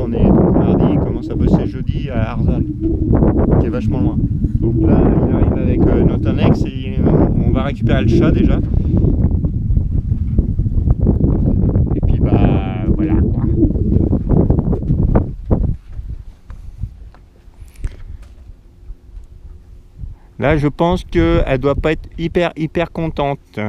on est mardi, il commence à bosser jeudi à Arzal, qui est vachement loin. Donc là, il arrive avec notre annexe et on va récupérer le chat déjà. Et puis bah voilà quoi. Là, je pense qu'elle doit pas être hyper contente.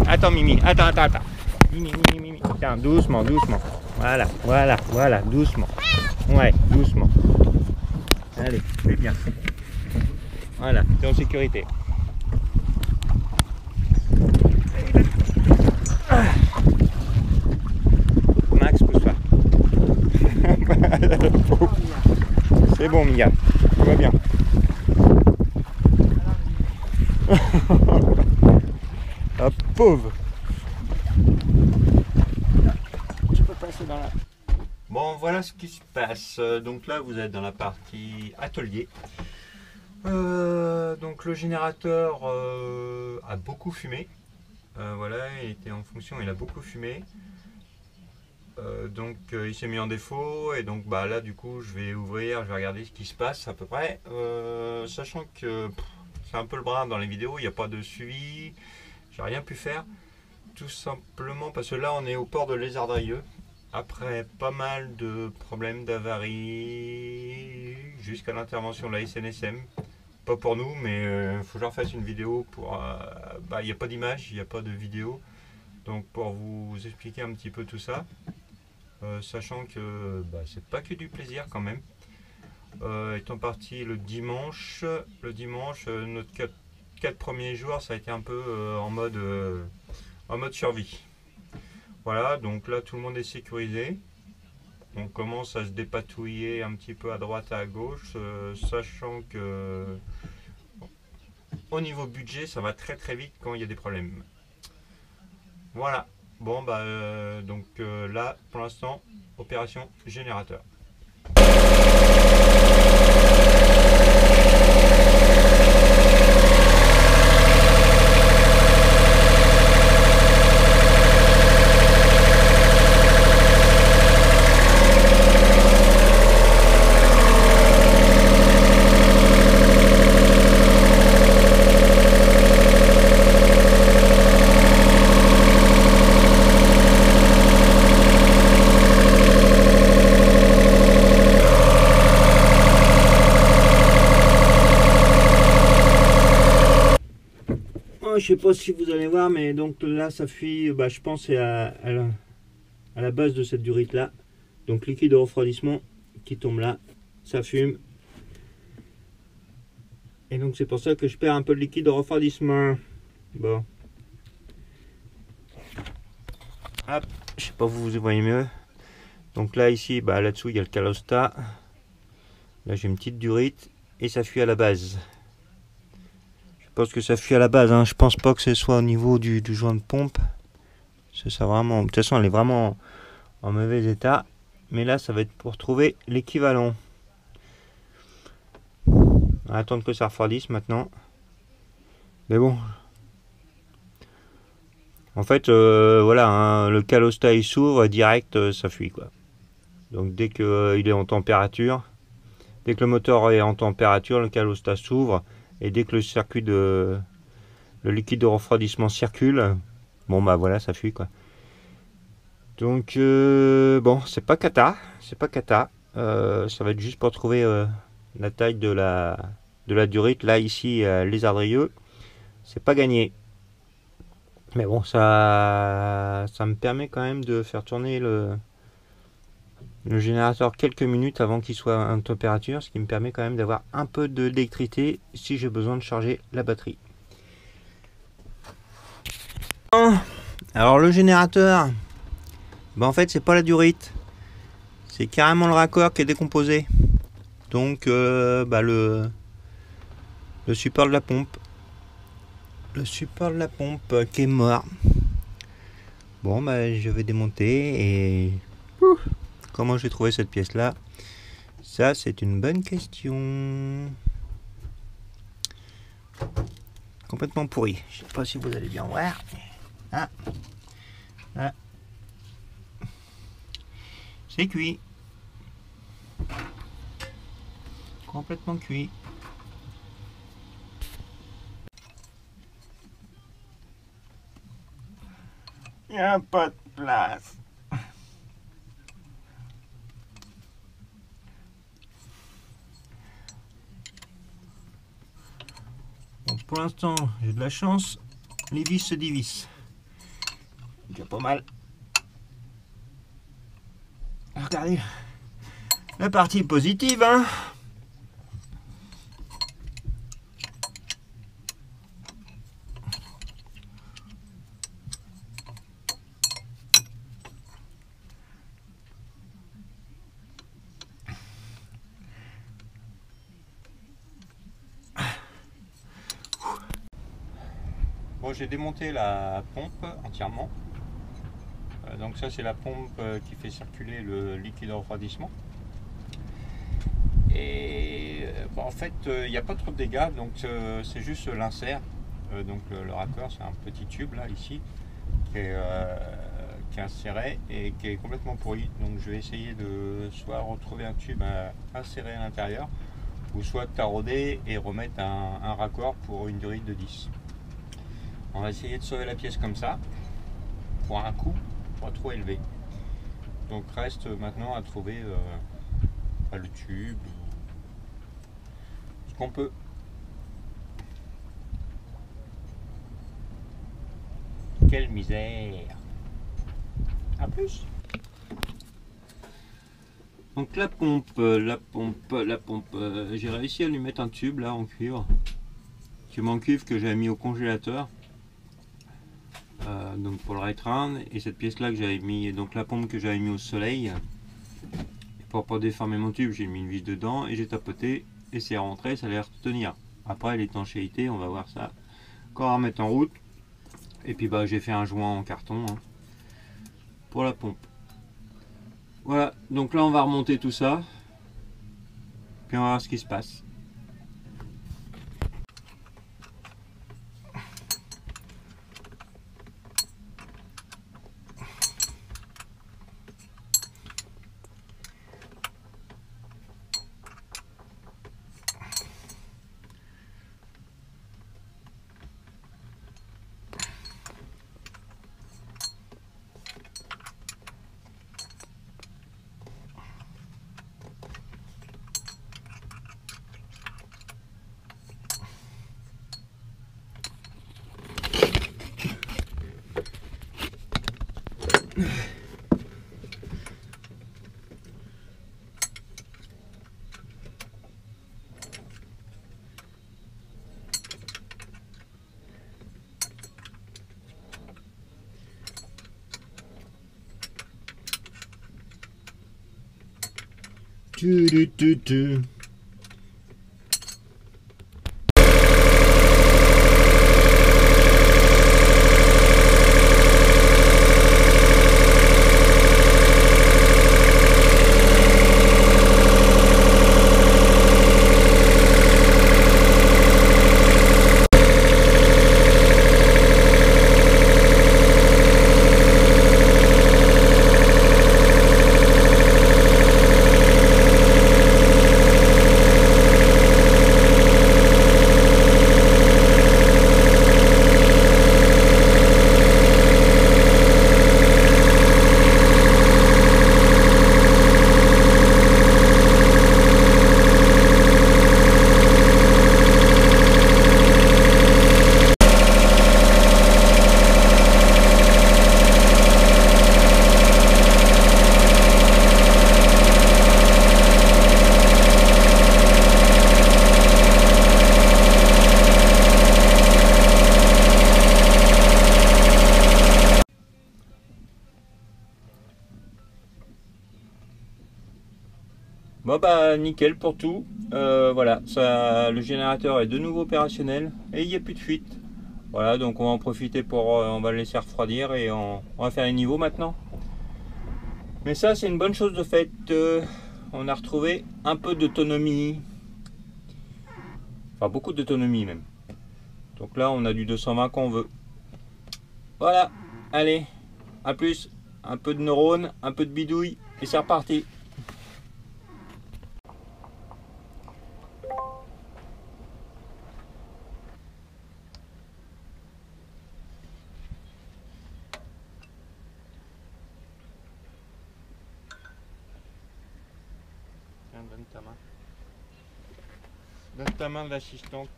Attends Mimi, attends. Mimi. Tiens, doucement. Voilà, doucement. Ouais, doucement. Allez, c'est bien. Voilà, t'es en sécurité. Max, pousse-toi. C'est bon Mia, tout va bien. Ah pauvre. Tu peux passer dans la... Bon, voilà ce qui se passe. Donc là, vous êtes dans la partie atelier. Donc le générateur a beaucoup fumé. Voilà, il était en fonction, il a beaucoup fumé. Donc il s'est mis en défaut et donc bah là du coup je vais ouvrir, je vais regarder ce qui se passe à peu près. Sachant que c'est un peu le bras dans les vidéos, il n'y a pas de suivi. J'ai rien pu faire, tout simplement parce que là on est au port de Lézardrieux, après pas mal de problèmes d'avarie, jusqu'à l'intervention de la SNSM. Pas pour nous, mais il faut que je refasse une vidéo pour... il n'y a pas d'image, il n'y a pas de vidéo, donc pour vous expliquer un petit peu tout ça, sachant que c'est pas que du plaisir quand même. Étant parti le dimanche, notre 4 premiers jours ça a été un peu en mode survie. Voilà, donc là tout le monde est sécurisé. On commence à se dépatouiller un petit peu à droite et à gauche, sachant que au niveau budget ça va très vite quand il y a des problèmes. Voilà, bon donc là pour l'instant opération générateur. Je sais pas si vous allez voir, mais donc là ça fuit, je pense c'est à la base de cette durite là, donc liquide de refroidissement qui tombe là, ça fume, et donc c'est pour ça que je perds un peu de liquide de refroidissement. Bon, hop, je sais pas vous voyez mieux. Donc là ici, là-dessous il y a le calostat, là j'ai une petite durite et ça fuit à la base. Je pense que ça fuit à la base, hein. Je pense pas que ce soit au niveau du joint de pompe. Ça vraiment, de toute façon elle est vraiment en mauvais état. Mais là ça va être pour trouver l'équivalent. On va attendre que ça refroidisse maintenant. Mais bon. En fait voilà, hein, le calostat il s'ouvre direct, ça fuit quoi. Donc dès qu'il est en température, dès que le moteur est en température, le calostat s'ouvre. Et dès que le circuit le liquide de refroidissement circule, bon voilà, ça fuit quoi. Donc bon, c'est pas cata, ça va être juste pour trouver la taille de la durite. Là ici, Lézardrieux, c'est pas gagné. Mais bon, ça me permet quand même de faire tourner le générateur quelques minutes avant qu'il soit en température, ce qui me permet quand même d'avoir un peu d'électricité si j'ai besoin de charger la batterie. Alors le générateur, en fait c'est pas la durite, c'est carrément le raccord qui est décomposé. Donc le support de la pompe. Le support de la pompe qui est mort. Bon je vais démonter et comment j'ai trouvé cette pièce là, ça c'est une bonne question. Complètement pourri. Je sais pas si vous allez bien voir. Ah. Ah. C'est cuit. Complètement cuit. Il n'y a pas de place. Bon, pour l'instant, j'ai de la chance. Les vis se divisent. Il y a pas mal. Regardez. La partie positive, hein. Bon, j'ai démonté la pompe entièrement. Donc ça c'est la pompe qui fait circuler le liquide de refroidissement. Et en fait il n'y a pas trop de dégâts, donc c'est juste l'insert. Donc le raccord, c'est un petit tube là ici qui est inséré et qui est complètement pourri. Donc je vais essayer de soit retrouver un tube inséré à l'intérieur, ou soit tarauder et remettre un raccord pour une durite de 10. On va essayer de sauver la pièce comme ça, pour un coût pas trop élevé. Donc reste maintenant à trouver le tube, ce qu'on peut. Quelle misère! À plus! Donc la pompe, j'ai réussi à lui mettre un tube là en cuivre. Tube en cuivre que j'avais mis au congélateur. Donc pour le rétreindre, et cette pièce là que j'avais mis, donc la pompe que j'avais mis au soleil, et pour pas déformer mon tube, j'ai mis une vis dedans et j'ai tapoté et c'est rentré, ça a l'air de tenir. Après l'étanchéité, on va voir ça, encore à remettre en route. Et puis j'ai fait un joint en carton pour la pompe. Voilà, donc là on va remonter tout ça, puis on va voir ce qui se passe. Bon bah nickel pour tout. Voilà, ça, le générateur est de nouveau opérationnel et il n'y a plus de fuite. Voilà, donc on va en profiter pour, on va le laisser refroidir et on va faire les niveaux maintenant. Mais ça c'est une bonne chose de fait. On a retrouvé un peu d'autonomie, enfin beaucoup d'autonomie même. Donc là on a du 220 qu'on veut. Voilà, allez, à plus. Un peu de neurones, un peu de bidouille et c'est reparti. Tiens, donne ta main. Donne ta main de l'assistante.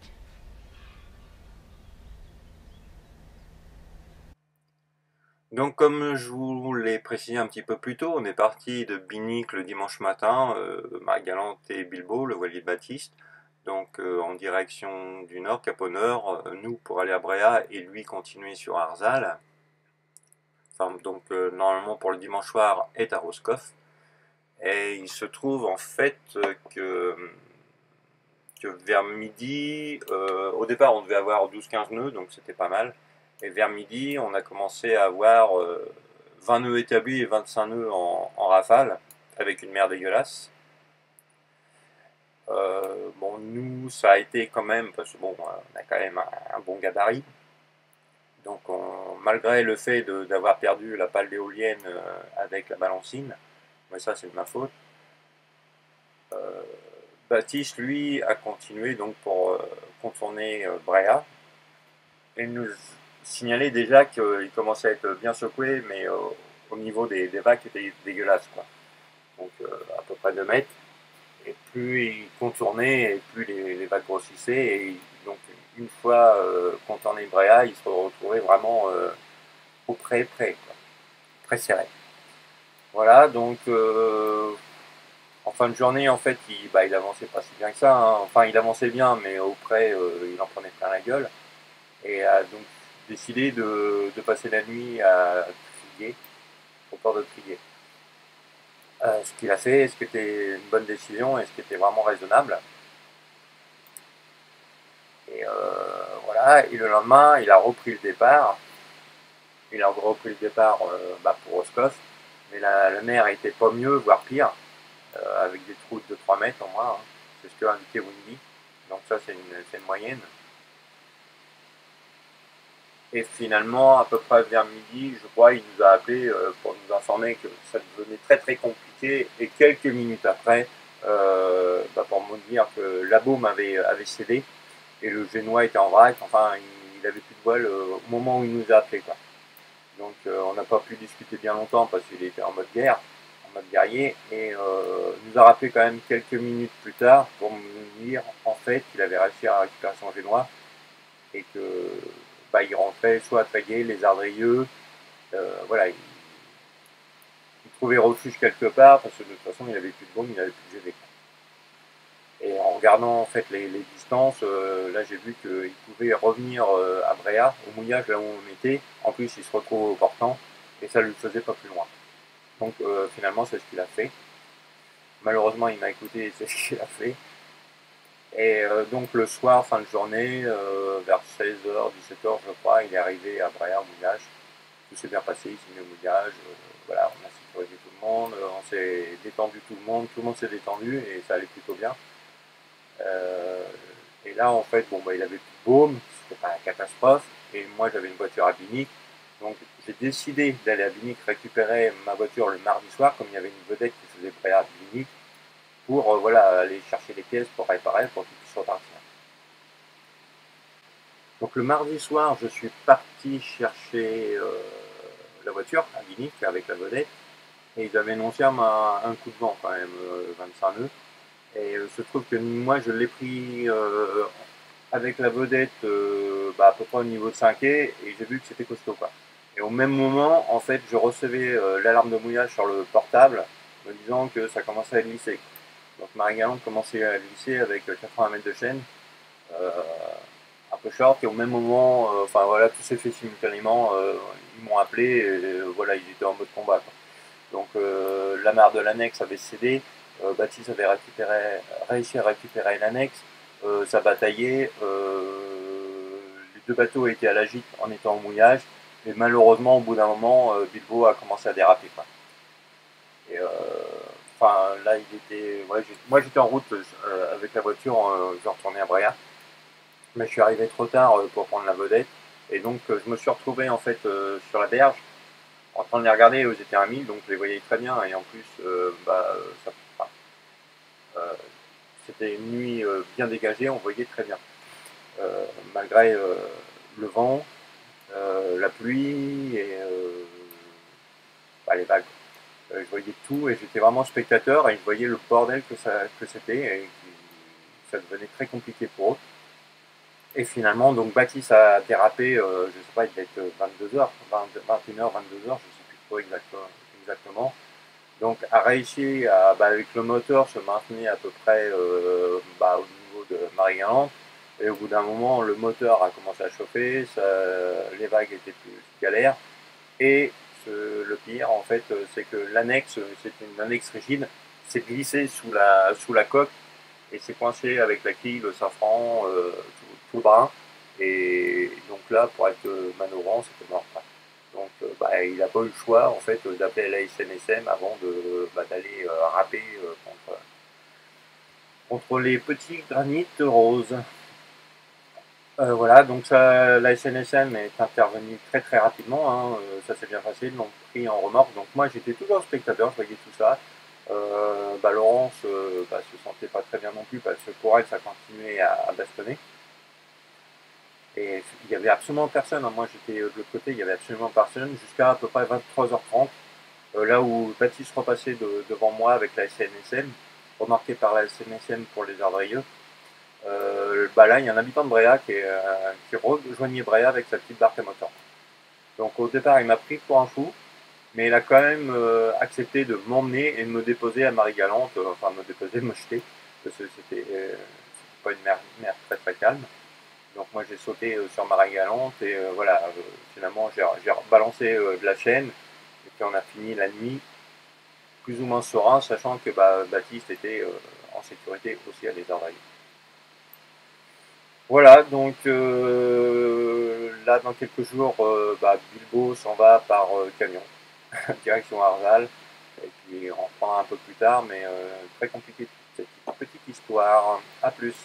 Donc comme je vous l'ai précisé un petit peu plus tôt, on est parti de Binic le dimanche matin, Marie-Galante et Bilbao, le voilier de Baptiste, donc en direction du nord, cap au nord, nous pour aller à Bréa et lui continuer sur Arzal. Enfin, donc normalement pour le dimanche soir est à Roscoff. Et il se trouve en fait que vers midi, au départ on devait avoir 12-15 nœuds, donc c'était pas mal. Et vers midi, on a commencé à avoir 20 nœuds établis et 25 nœuds en rafale, avec une mer dégueulasse. Bon, nous, ça a été quand même, parce que bon, on a quand même un bon gabarit. Donc, malgré le fait d'avoir perdu la pale d'éolienne avec la balancine, mais ça, c'est de ma faute. Baptiste, lui, a continué donc pour contourner Bréa et nous signalait déjà qu'il commençait à être bien secoué, mais au niveau des vagues qui étaient dégueulasses, quoi. Donc à peu près 2 mètres. Et plus il contournait, et plus les vagues grossissaient. Et donc une fois contourné Bréa, il se retrouvait vraiment au près, quoi. Très serré. Voilà, donc en fin de journée, en fait, il avançait pas si bien que ça, hein. Enfin, il avançait bien, mais auprès, il en prenait plein la gueule. Et a donc décidé de passer la nuit à Triguer, au port de Triguer. Ce qu'il a fait, est-ce que c'était une bonne décision, est-ce qu'il était vraiment raisonnable? Et voilà, et le lendemain, il a repris le départ. Il a repris le départ pour Roscoff, mais la mer était pas mieux, voire pire, avec des trous de 3 mètres en moins, hein. C'est ce que indiquait Windy. Donc ça, c'est une moyenne. Et finalement, à peu près vers midi, je crois, il nous a appelé pour nous informer que ça devenait très très compliqué. Et quelques minutes après, pour me dire que la baume avait cédé et le génois était en vrac. Enfin, il avait plus de voile au moment où il nous a appelé, quoi. Donc on n'a pas pu discuter bien longtemps parce qu'il était en mode guerre, en mode guerrier. Et il nous a rappelé quand même quelques minutes plus tard pour nous dire en fait qu'il avait réussi à récupérer son génois et que il rentrait soit à Tréguier, les Ardrieux, voilà, il trouvait refuge quelque part parce que de toute façon il avait plus de bombe, il avait plus de GV. Et en regardant en fait les distances, là j'ai vu qu'il pouvait revenir à Bréa, au mouillage là où on était. En plus il se retrouve au portant et ça ne lui faisait pas plus loin. Donc finalement c'est ce qu'il a fait. Malheureusement il m'a écouté et c'est ce qu'il a fait. Et donc le soir, fin de journée, vers 16h, 17h je crois, il est arrivé à Bréa au mouillage. Tout s'est bien passé, il s'est mis au mouillage, voilà, on a sécurisé tout le monde, on s'est détendu tout le monde s'est détendu et ça allait plutôt bien. Et là en fait, il avait plus de baume, c'était pas la catastrophe, et moi j'avais une voiture à Binic, donc j'ai décidé d'aller à Binic récupérer ma voiture le mardi soir, comme il y avait une vedette qui faisait Bréa à Binic, pour aller chercher les pièces pour réparer, pour qu'il puisse repartir. Donc le mardi soir, je suis parti chercher la voiture à Binic avec la vedette, et ils avaient annoncé un coup de vent quand même, 25 nœuds. Et il se trouve que moi je l'ai pris avec la vedette à peu près au niveau de 5 quai, et j'ai vu que c'était costaud, quoi. Et au même moment, en fait, je recevais l'alarme de mouillage sur le portable, me disant que ça commençait à glisser. Donc Marie-Galante commençait à glisser avec 80 mètres de chaîne, un peu short, et au même moment, voilà, tout s'est fait simultanément, ils m'ont appelé, et voilà, ils étaient en mode combat, quoi. Donc la mare de l'annexe avait cédé, Baptiste avait réussi à récupérer l'annexe, ça bataillait, les deux bateaux étaient à la gîte en étant au mouillage, et malheureusement au bout d'un moment, Bilbo a commencé à déraper, quoi. Et enfin là il était, ouais, moi j'étais en route avec la voiture, je retournais à Bréa, mais je suis arrivé trop tard pour prendre la vedette, et donc je me suis retrouvé en fait sur la berge en train de les regarder. Eux étaient à 1000, donc je les voyais très bien, et en plus ça, enfin, euh, c'était une nuit bien dégagée, on voyait très bien. Malgré le vent, la pluie et les vagues. Je voyais tout et j'étais vraiment spectateur et je voyais le bordel que c'était et ça devenait très compliqué pour eux. Et finalement, donc Baptiste a dérapé, je sais pas, il devait être 22h, 21h, 22h, je sais plus quoi exactement. Donc a réussi à, avec le moteur, se maintenir à peu près au niveau de Marie-Galante. Et au bout d'un moment, le moteur a commencé à chauffer, les vagues étaient plus galères. Et le pire, en fait, c'est que l'annexe, c'est une annexe rigide, s'est glissé sous la coque et s'est coincé avec la quille, le safran, tout le brin. Et donc là, pour être manœuvrant, c'était mort. Donc il n'a pas eu le choix en fait d'appeler la SNSM avant d'aller râper contre les petits granites roses. Voilà, donc ça, la SNSM est intervenue très très rapidement, hein, ça s'est bien passé, ils l'ont pris en remorque. Donc moi j'étais toujours spectateur, je voyais tout ça. Laurence se sentait pas très bien non plus parce que pour elle ça continuait à bastonner. Et il n'y avait absolument personne, hein. Moi j'étais de l'autre côté, il n'y avait absolument personne jusqu'à à peu près 23h30, là où Baptiste repassait devant moi avec la SNSM, remarqué par la SNSM pour les Ardrieux. Là, il y a un habitant de Bréa qui rejoignait Bréa avec sa petite barque à moteur. Donc au départ, il m'a pris pour un fou, mais il a quand même accepté de m'emmener et de me déposer à Marie-Galante, enfin me déposer, me jeter, parce que c'était pas une mer très très calme. Donc moi j'ai sauté sur Marie-Galante et voilà, finalement j'ai balancé de la chaîne et puis on a fini la nuit plus ou moins serein, sachant que Baptiste était en sécurité aussi à Les Ardèches. Voilà, donc là dans quelques jours, Bilbo s'en va par camion, direction Arval, et puis on reprendra un peu plus tard, mais très compliqué cette petite histoire. A plus.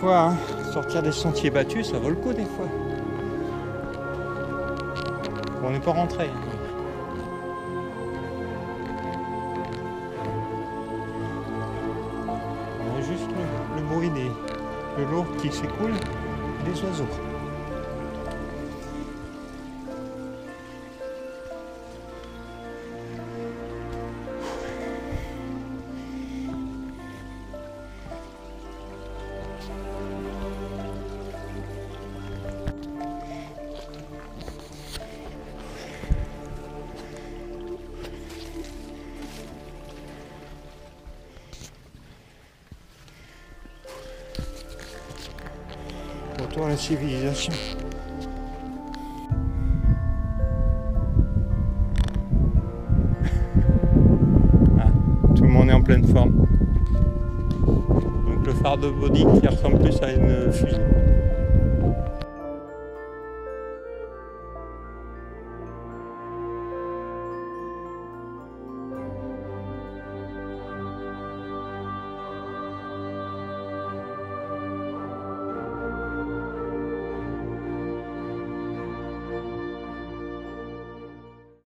quoi, hein, sortir des sentiers battus, ça vaut le coup des fois. On n'est pas rentré. On a juste le bruit de l'eau qui s'écoule et des oiseaux. Retour à la civilisation. Ah, tout le monde est en pleine forme. Donc le phare de body qui ressemble plus à une fusée.